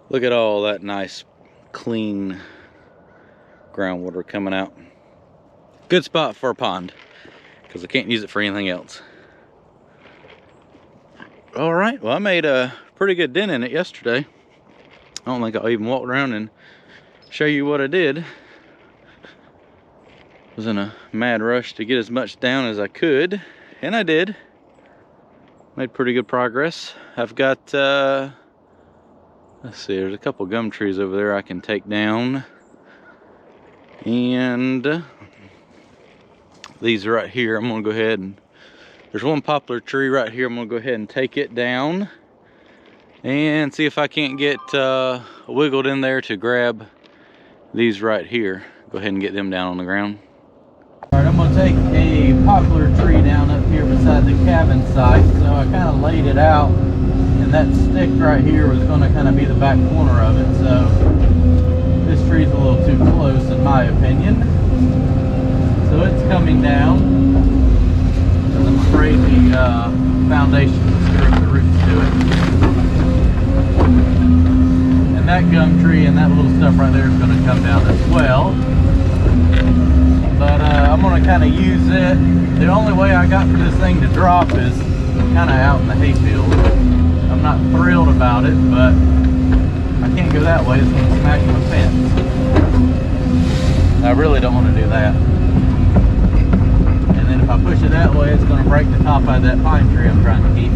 Look at all that nice, clean groundwater coming out. Good spot for a pond, because I can't use it for anything else. All right, well, I made a pretty good dent in it yesterday. I don't think I'll even walk around and show you what I did. Was in a mad rush to get as much down as I could, and I did. Made pretty good progress. I've got let's see, there's a couple gum trees over there I can take down, and these right here, I'm gonna go ahead and, there's one poplar tree right here, I'm gonna go ahead and take it down and see if I can't get wiggled in there to grab these right here. Go ahead and get them down on the ground. All right, I'm gonna take a poplar tree down up here beside the cabin site. So I kind of laid it out, and that stick right here was gonna kind of be the back corner of it. So this tree's a little too close in my opinion. So it's coming down, and I'm afraid the foundation will screw up the roots to it. And that gum tree and that little stuff right there is gonna come down as well. But I'm going to kind of use it. The only way I got for this thing to drop is kind of out in the hayfield. I'm not thrilled about it, but I can't go that way. It's going to smack my fence. I really don't want to do that. And then if I push it that way, it's going to break the top of that pine tree I'm trying to keep.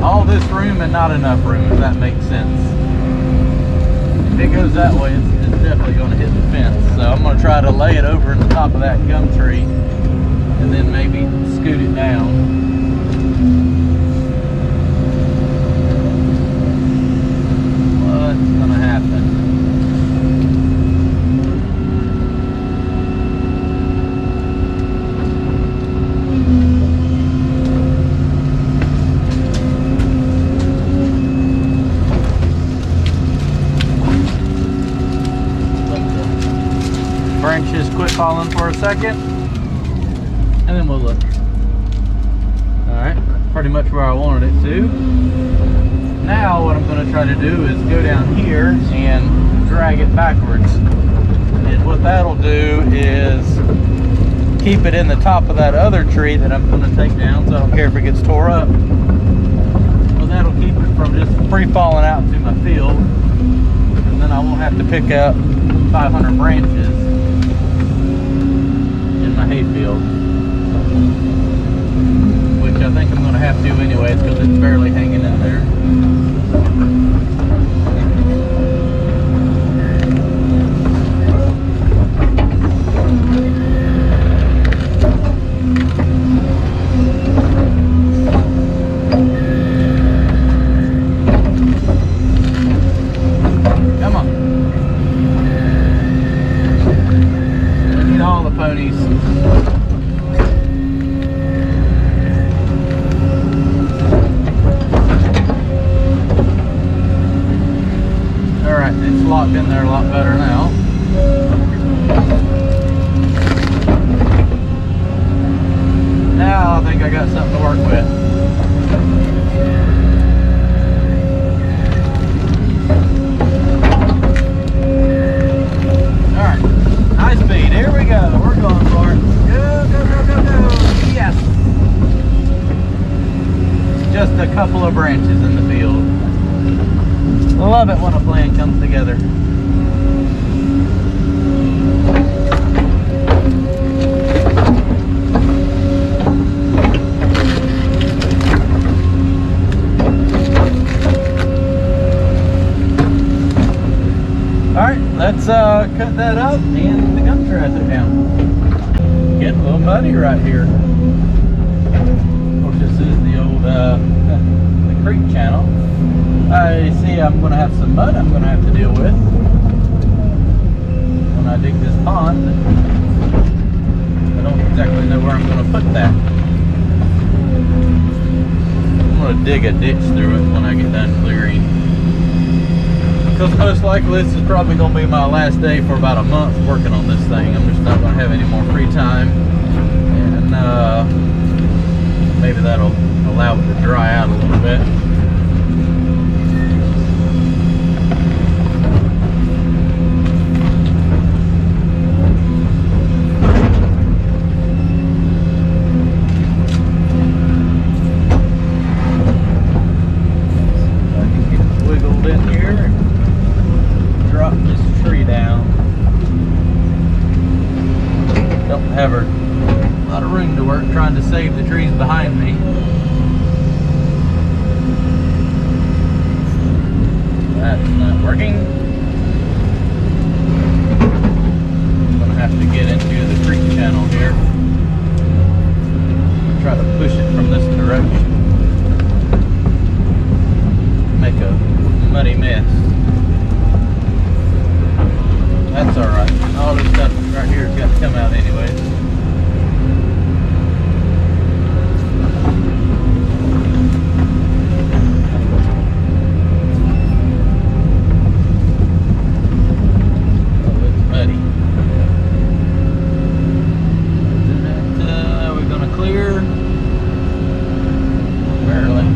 All this room and not enough room, if that makes sense. If it goes that way, it's definitely going to hit the fence. So I'm going to try to lay it over in the top of that gum tree and then maybe scoot it down. What's going to happen? Branches quit falling for a second, and then we'll look. Alright, pretty much where I wanted it to. Now what I'm going to try to do is go down here and drag it backwards. And what that'll do is keep it in the top of that other tree that I'm going to take down, so I don't care if it gets tore up. Well, that'll keep it from just free falling out to my field. And then I won't have to pick up 500 branches hayfield, which I think I'm going to have to do anyways because it's barely hanging in there. Come on. I need all the ponies. Alright, it's locked in there a lot better now. Now I think I got something to work with. Alright, high speed, here we go. We're going for it. Go, go, go, go, go. Yes! It's just a couple of branches in the field. Love it when a plan comes together. Alright, let's cut that up and the gum tractor down. Getting a little muddy right here. Of course, this is the old the creek channel. I see I'm going to have some mud I'm going to have to deal with when I dig this pond. I don't exactly know where I'm going to put that. I'm going to dig a ditch through it when I get done clearing. Because most likely this is probably going to be my last day for about a month working on this thing. I'm just not going to have any more free time. And maybe that'll allow it to dry out a little bit. Have a lot of room to work trying to save the trees behind me. That's not working. I'm gonna have to get into the creek channel here. Try to push it from this direction. Make a muddy mess. That's alright. All this stuff right here has got to come out anyways. Oh, it's muddy. Are we going to clear? Barely.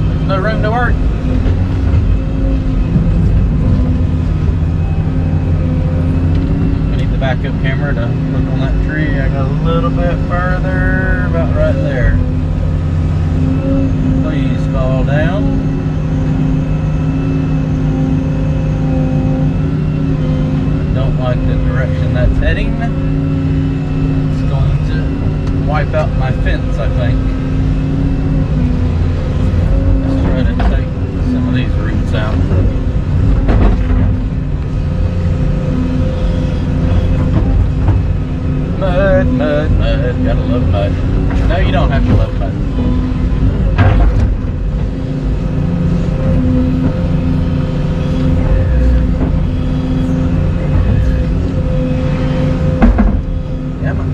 There's no room to work. Backup camera to look on that tree. I got a little bit further, about right there. Please fall down. I don't like the direction that's heading. It's going to wipe out my fence, I think. Let's try to take some of these roots out. Mud, mud, mud. Gotta love mud. No, you don't have to love mud. Come on.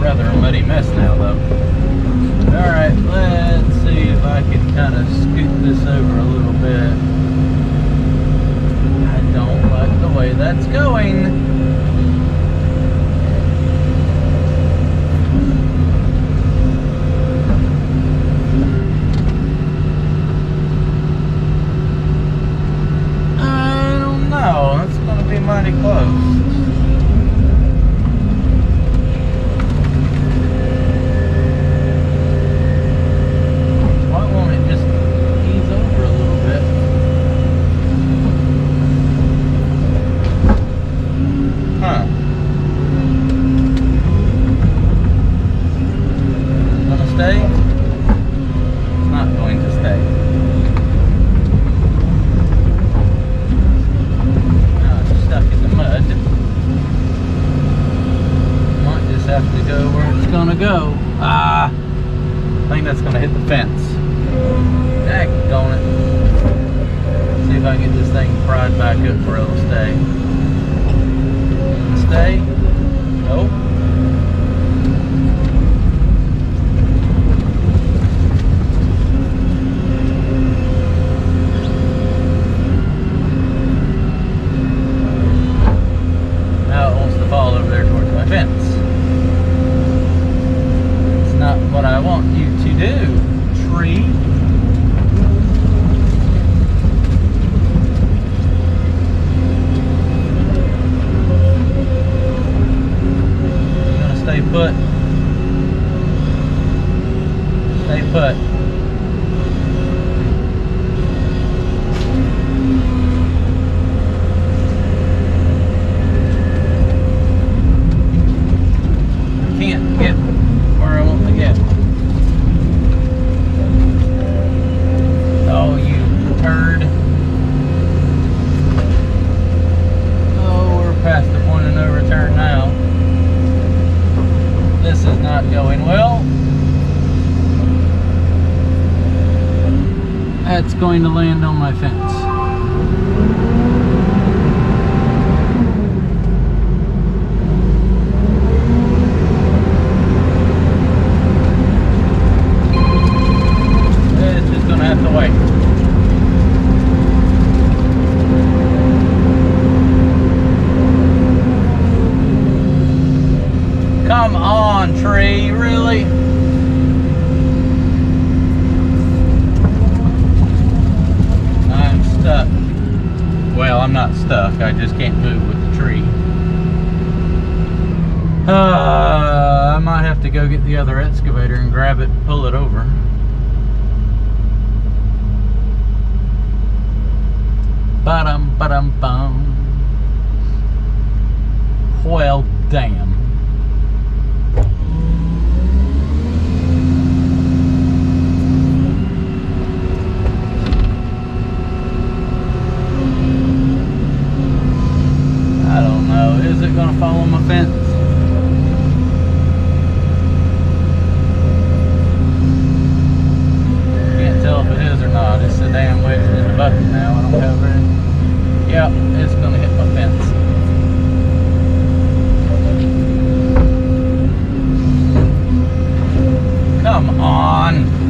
Rather muddy mess now though. Alright, let's see if I can kind of scoot this over a little bit. I don't like the way that's going. I don't know, it's going to be mighty close. Go. I think that's going to hit the fence. Daggone it. See if I can get this thing pried back up where it'll stay. Stay? Nope. Now it wants to fall over there towards my fence. Not what I want you to do, tree. You're gonna stay put. Stay put. Can't get where I want to get. Oh, you turd. Oh, we're past the point of no return now. This is not going well. That's going to land on my fence. out the way. Come on, tree, really? I'm stuck. Well, I'm not stuck. I just can't move with the tree. I might have to go get the other excavator and grab it and pull it over. Ba-dum, ba-dum, bum. Well, damn. I don't know. Is it gonna follow my fence? Can't tell if it is or not. It's a damn wedged in the bucket now. I don't have any. Yep, it's gonna hit my fence. Come on.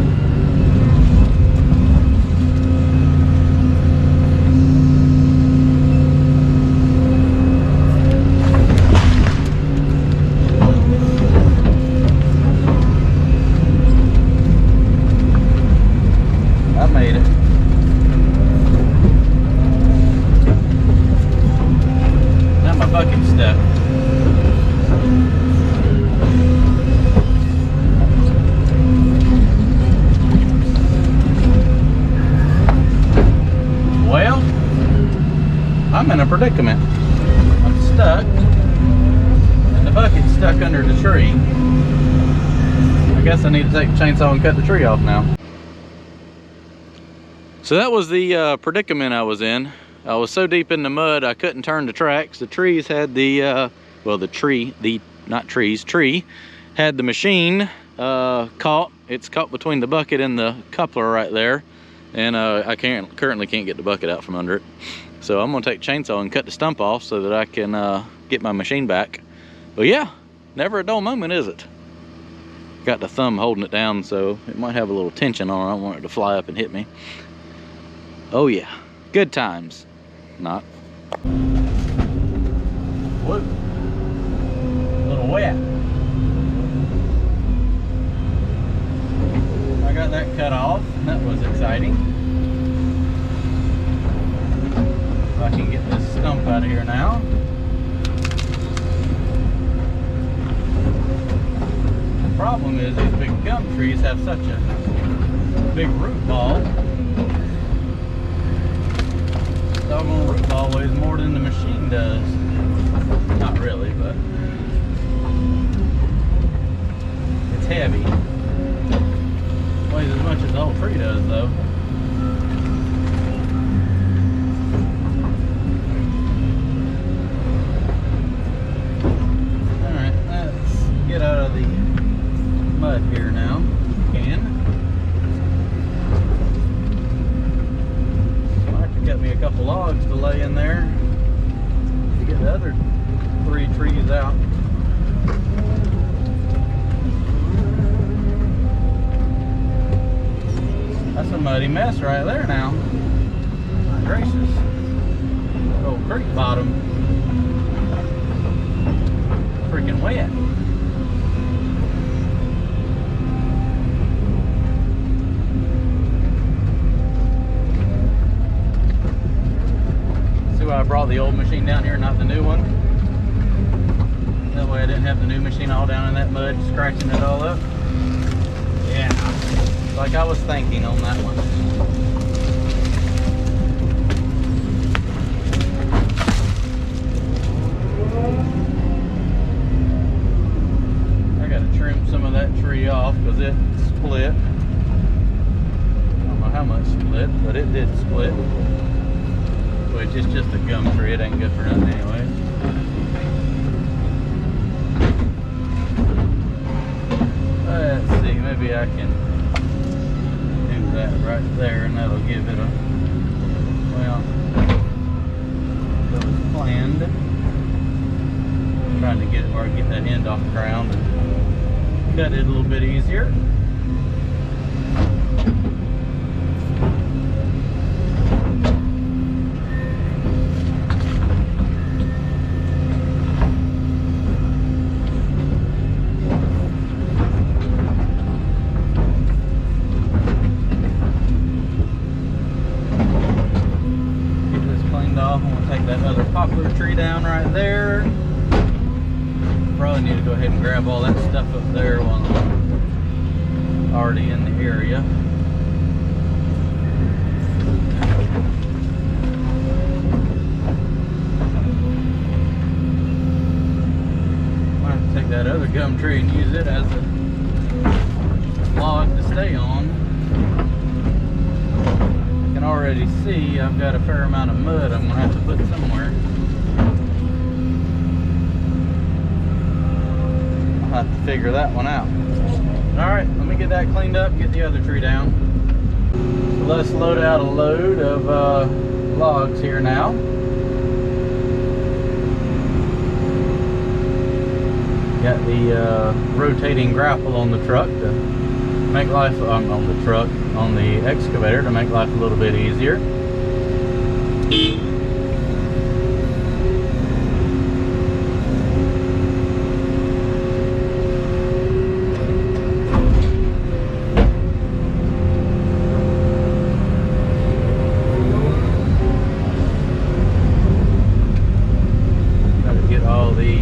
I made it. Now my bucket's stuck. Well, I'm in a predicament. I'm stuck, and the bucket's stuck under the tree. I guess I need to take the chainsaw and cut the tree off now. So that was the predicament I was in. I was so deep in the mud I couldn't turn the tracks. The trees had the, tree had the machine caught. It's caught between the bucket and the coupler right there. And I currently can't get the bucket out from under it. So I'm gonna take the chainsaw and cut the stump off so that I can get my machine back. But yeah, never a dull moment, is it? Got the thumb holding it down, so it might have a little tension on it. I don't want it to fly up and hit me. Oh yeah, good times. Not. Whoa. A little wet. I got that cut off. That was exciting. If I can get this stump out of here now. The problem is these big gum trees have such a big root ball. The doggone root ball weighs more than the machine does. Not really, but it's heavy. Weighs as much as the whole tree does, though. Alright, let's get out of the mud here now. Can. Got me a couple logs to lay in there to get the other 3 trees out. That's a muddy mess right there now. My gracious. Old creek bottom. Freaking wet. I brought the old machine down here, not the new one. That way I didn't have the new machine all down in that mud, scratching it all up. Yeah, like I was thinking on that one. I gotta trim some of that tree off because it split. I don't know how much split, but it did split. Which is just a gum tree, it ain't good for nothing anyway. Let's see, maybe I can do that right there and that'll give it a, well, that was planned. I'm trying to get it where I get that end off the ground and cut it a little bit easier. that other poplar tree down right there. Probably need to go ahead and grab all that stuff up there while I'm already in the area. Take that other gum tree and use it as a log to stay on. I can already see I've got a fair amount of mud I'm gonna have to put somewhere. I'll have to figure that one out. Alright, let me get that cleaned up and get the other tree down. So let's load out a load of logs here now. Got the rotating grapple on the truck to make life on the excavator to make life a little bit easier. Got to get all the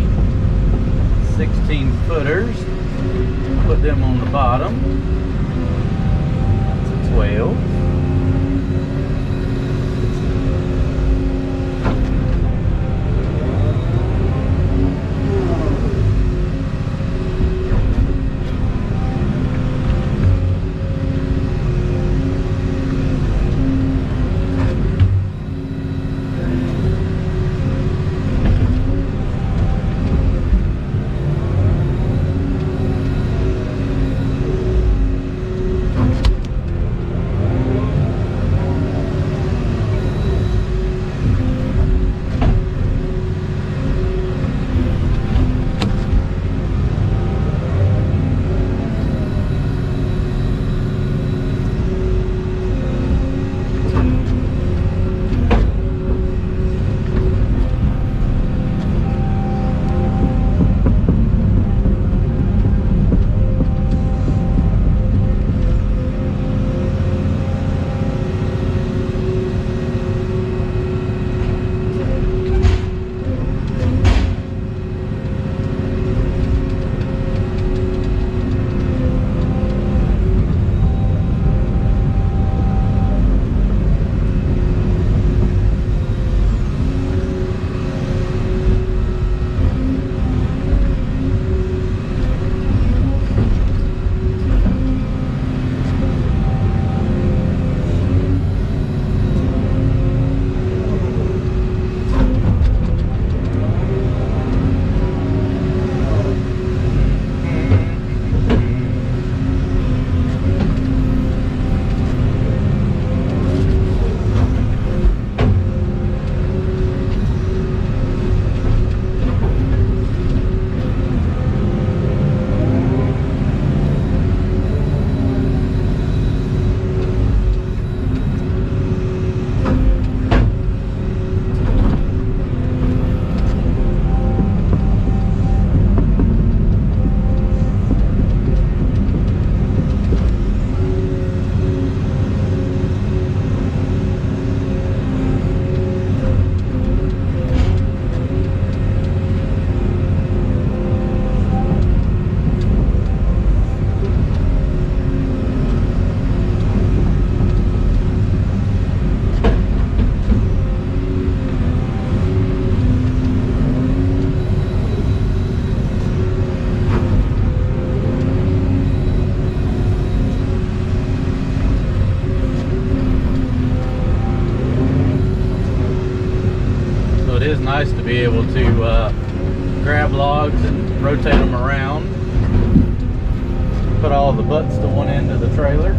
16-footers, put them on the bottom. That's a 12. Nice to be able to grab logs and rotate them around, put all the butts to one end of the trailer.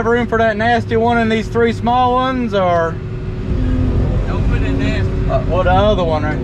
room for that nasty one in these 3 small ones, or? Don't put it nasty. Or the other one, right?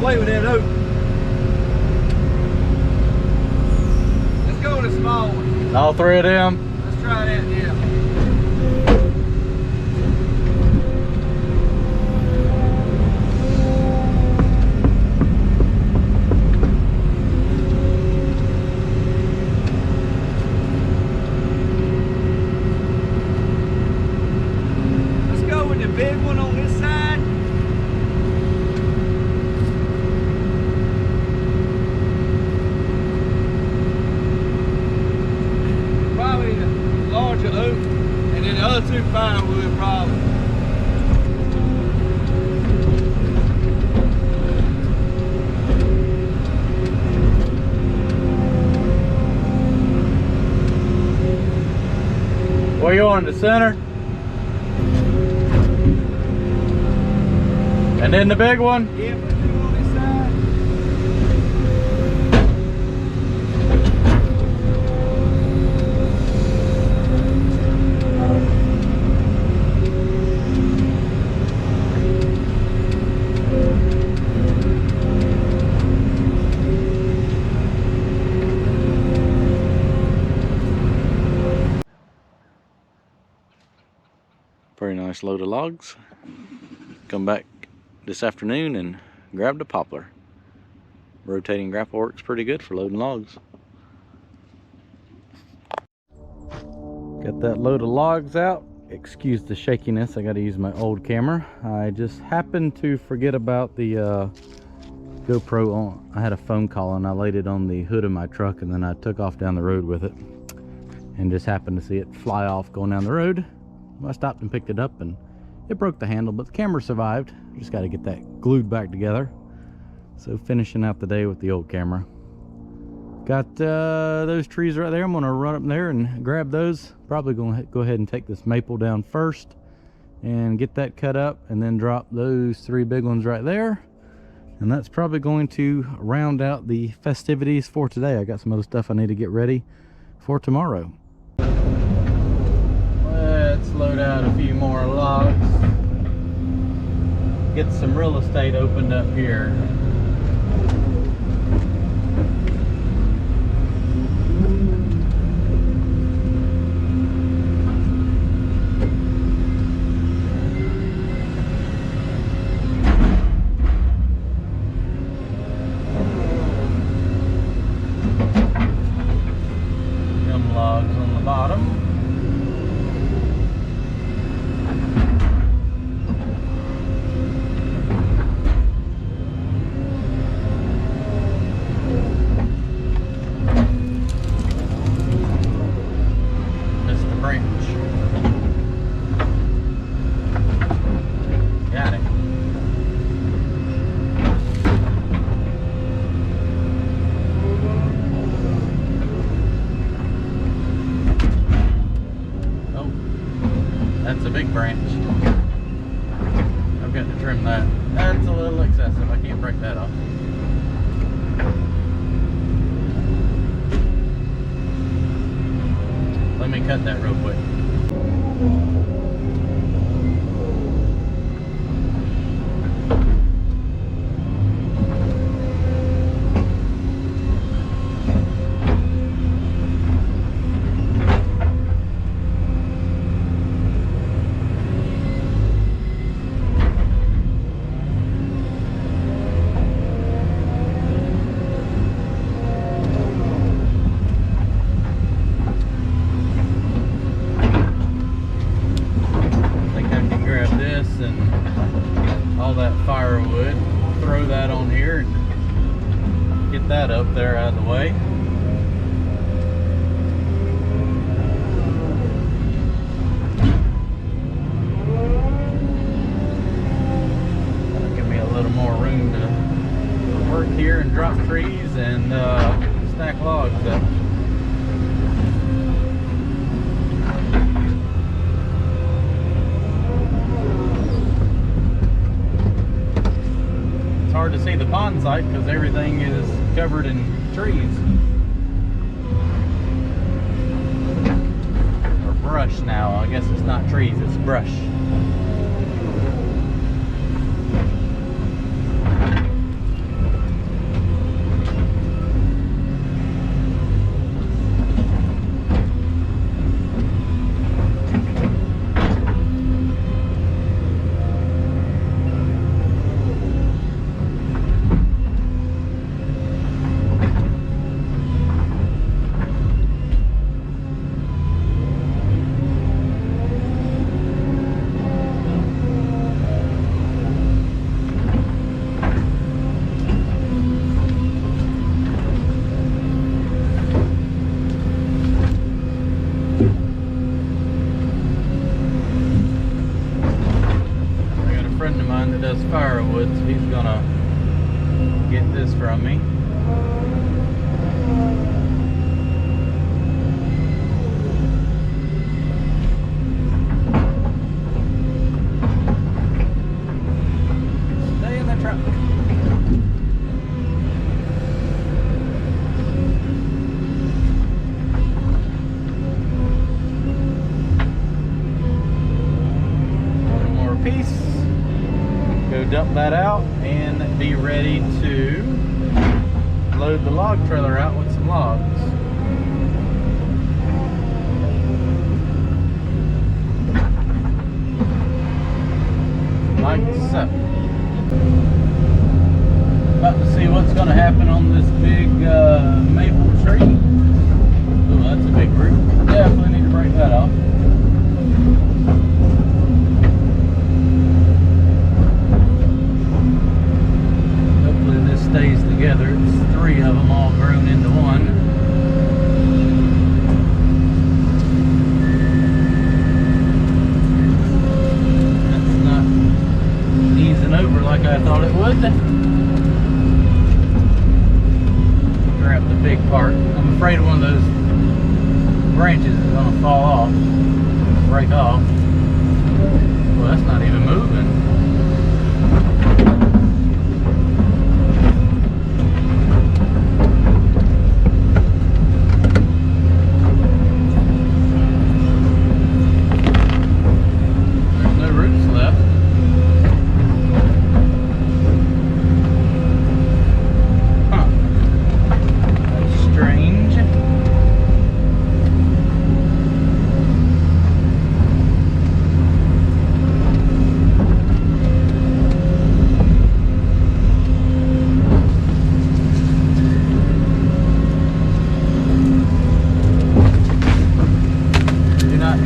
Wait with that oak. Let's go with a small one. All 3 of them? Let's try that, yeah. Let's go with the big one on this side. Larger oak, and then the other 2 firewood probably. Where you on, the center? And then the big one? Yeah, put 2 on this side. Pretty nice load of logs. Come back this afternoon and grab the poplar. Rotating grapple works pretty good for loading logs. Got that load of logs out. Excuse the shakiness, I gotta use my old camera. I just happened to forget about the GoPro on. I had a phone call and I laid it on the hood of my truck, and then I took off down the road with it and just happened to see it fly off going down the road. I stopped and picked it up and it broke the handle, but the camera survived. Just got to get that glued back together. So finishing out the day with the old camera. Got those trees right there. I'm gonna run up there and grab those. Probably gonna go ahead and take this maple down first and get that cut up, and then drop those 3 big ones right there. And that's probably going to round out the festivities for today. I got some other stuff I need to get ready for tomorrow. Let's load out a few more logs. Get some real estate opened up here. Some logs on the bottom. That's a big branch. I've got to trim that. That's a little excessive. I can't break that off. Let me cut that real quick. throw that on here and get that up there out of the way. That'll give me a little more room to work here and drop trees and stack logs up. Hard to see the pond site because everything is covered in trees or brush now. I guess it's not trees, it's brush. Does firewood, so he's gonna get this from me. Stay in the truck. One more piece. Go dump that out and be ready to load the log trailer out with some logs. Like so. About to see what's going to happen on this big maple tree. Oh, that's a big root. Definitely need to break that off. Stays together. It's 3 of them all grown into one. That's not easing over like I thought it would. Grab the big part. I'm afraid one of those branches is going to fall off, break off. Well, that's not even moving.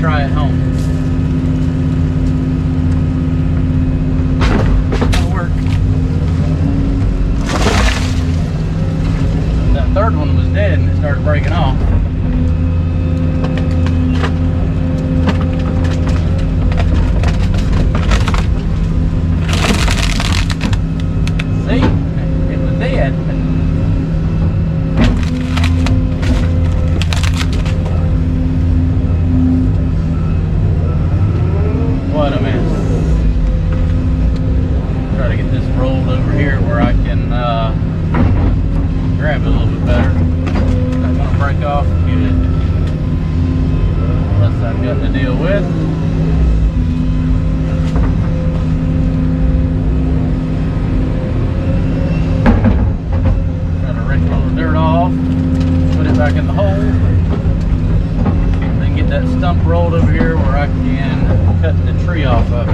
Try at home. That'll work. That third one was dead and it started breaking off. See? It was dead. What a mess. Try to get this rolled over here where I can grab it a little bit better. Not gonna break off. Good. Unless I've got to deal with. Try to rake all the dirt off. Put it back in the hole. And then get that stump rolled over here where I can cut the tree off of it.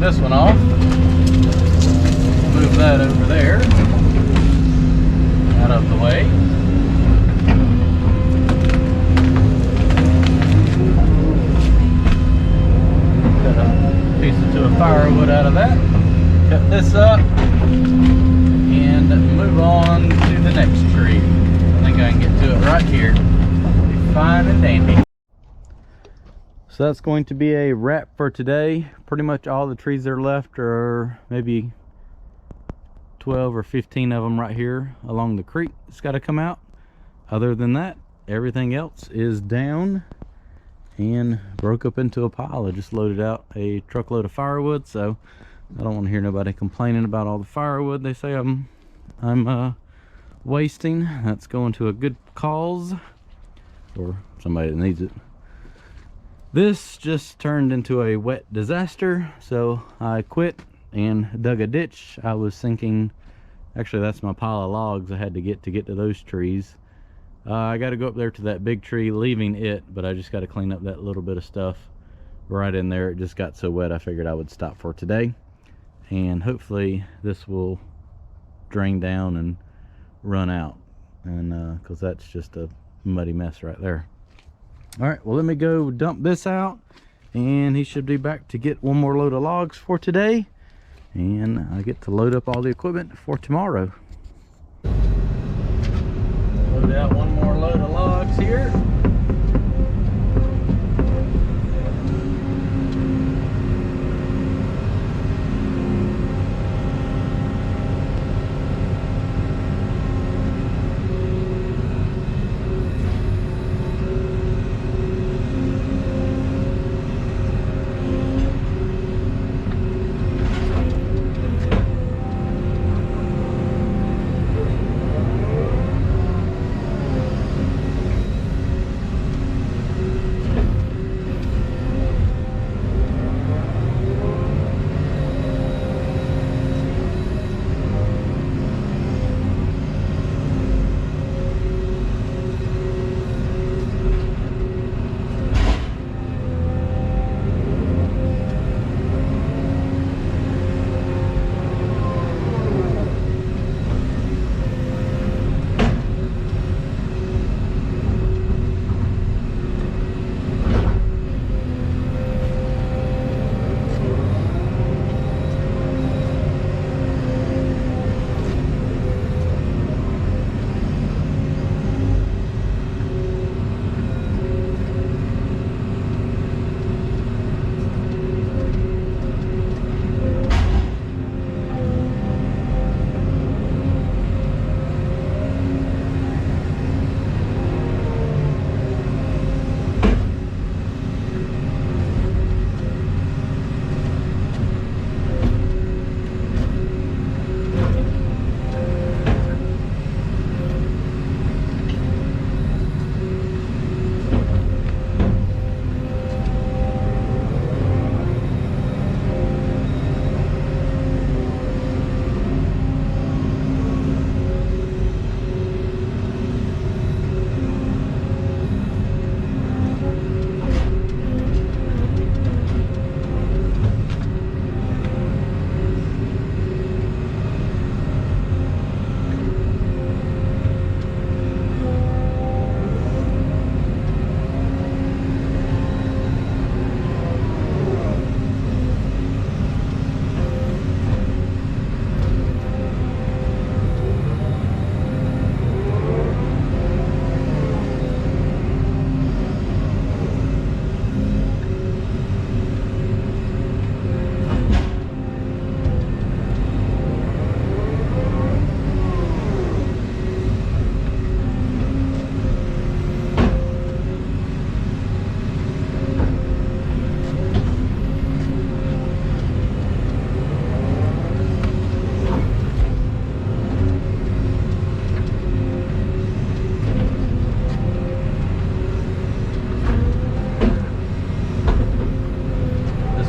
this one off. Move that over there, out of the way. Cut a piece or two of firewood out of that. Cut this up and move on to the next tree. I think I can get to it right here. Be fine and dandy. So that's going to be a wrap for today. Pretty much all the trees that are left are maybe 12 or 15 of them right here along the creek. It's got to come out. Other than that, everything else is down and broke up into a pile. I just loaded out a truckload of firewood, so I don't want to hear nobody complaining about all the firewood they say I'm wasting. That's going to a good cause or somebody that needs it. This just turned into a wet disaster, so I quit and dug a ditch. I was thinking, actually that's my pile of logs I had to get to those trees. I got to go up there to that big tree, leaving it, but I just got to clean up that little bit of stuff right in there. It just got so wet I figured I would stop for today, and hopefully this will drain down and run out, and because that's just a muddy mess right there. All right, well, let me go dump this out, and he should be back to get one more load of logs for today, and I get to load up all the equipment for tomorrow. Load out one more load of logs here.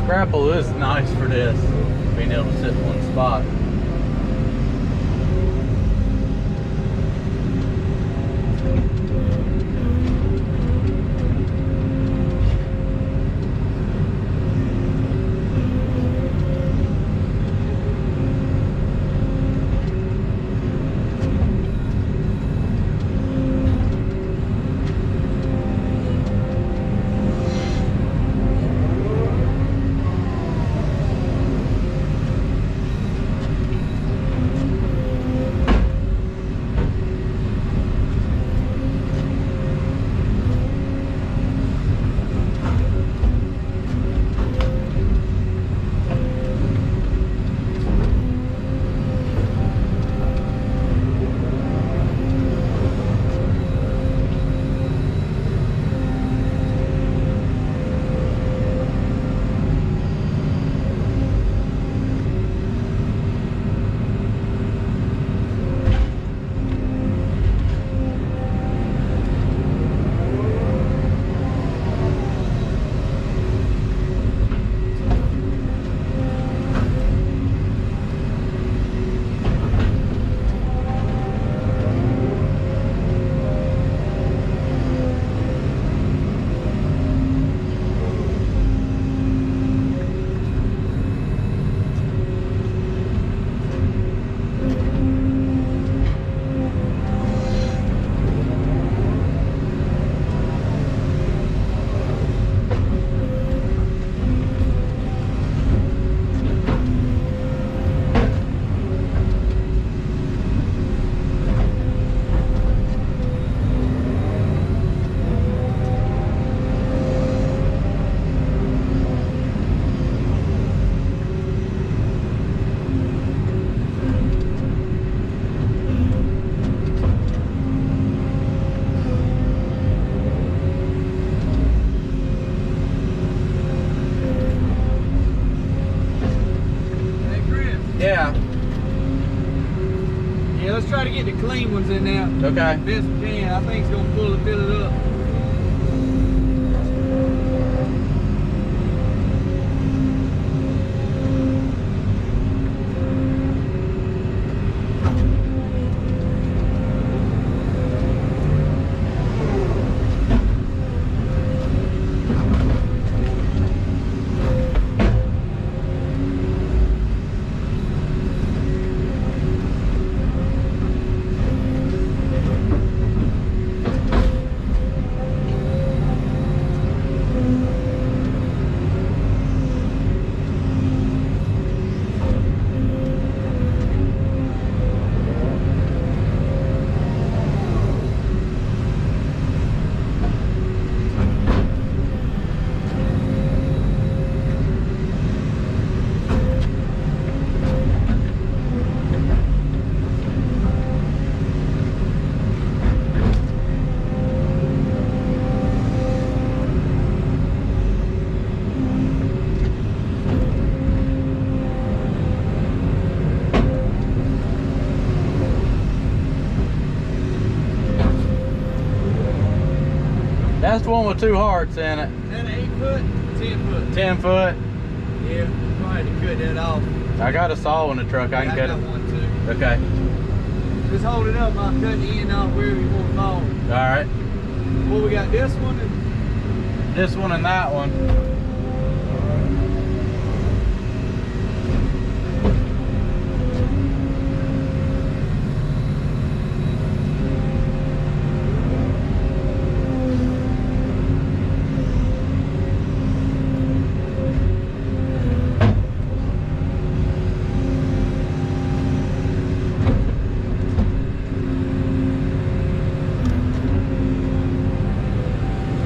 Grapple is nice for this, being able to sit in one spot. the clean ones in there. Okay. Best we can. I think it's gonna fill it up. That's the one with 2 hearts in it. Is that 8 foot? 10 foot. 10 foot. Yeah, probably had to cut that off. I got a saw in the truck. I can cut got it. one too. Okay. Just hold it up. I'll cut the end off wherever you want to fall. All right. Well, we got this one and This one and that one.